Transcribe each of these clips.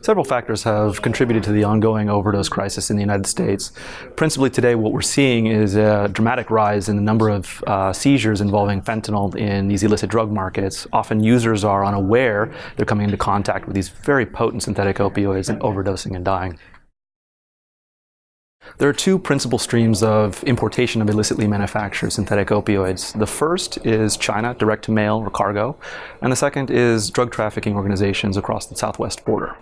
Several factors have contributed to the ongoing overdose crisis in the United States. Principally today, what we're seeing is a dramatic rise in the number of seizures involving fentanyl in these illicit drug markets. Often users are unaware they're coming into contact with these very potent synthetic opioids and overdosing and dying. There are two principal streams of importation of illicitly manufactured synthetic opioids. The first is China, direct to mail or cargo, and the second is drug trafficking organizations across the southwest border.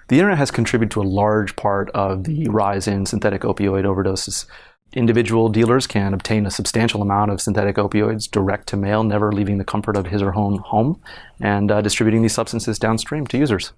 The internet has contributed to a large part of the rise in synthetic opioid overdoses. Individual dealers can obtain a substantial amount of synthetic opioids direct to mail, never leaving the comfort of his or her own home, and distributing these substances downstream to users.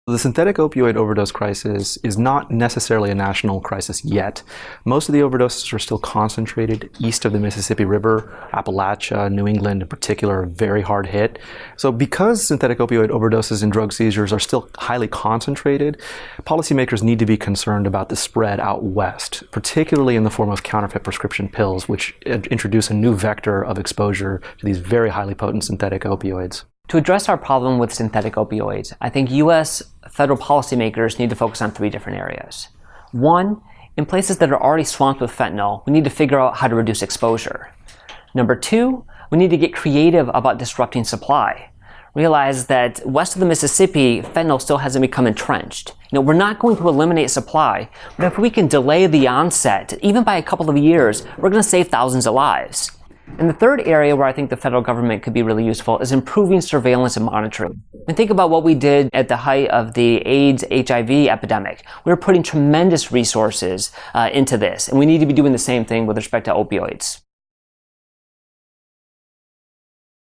The synthetic opioid overdose crisis is not necessarily a national crisis yet. Most of the overdoses are still concentrated east of the Mississippi River. Appalachia, New England in particular, are very hard hit. So because synthetic opioid overdoses and drug seizures are still highly concentrated, policymakers need to be concerned about the spread out west, particularly in the form of counterfeit prescription pills, which introduce a new vector of exposure to these very highly potent synthetic opioids. To address our problem with synthetic opioids, I think U.S. federal policymakers need to focus on three different areas. One, in places that are already swamped with fentanyl, we need to figure out how to reduce exposure. Number two, we need to get creative about disrupting supply. Realize that west of the Mississippi, fentanyl still hasn't become entrenched. We're not going to eliminate supply, but if we can delay the onset, even by a couple of years, we're going to save thousands of lives. And the third area where I think the federal government could be really useful is improving surveillance and monitoring. And think about what we did at the height of the AIDS, HIV epidemic. We were putting tremendous resources into this, and we need to be doing the same thing with respect to opioids.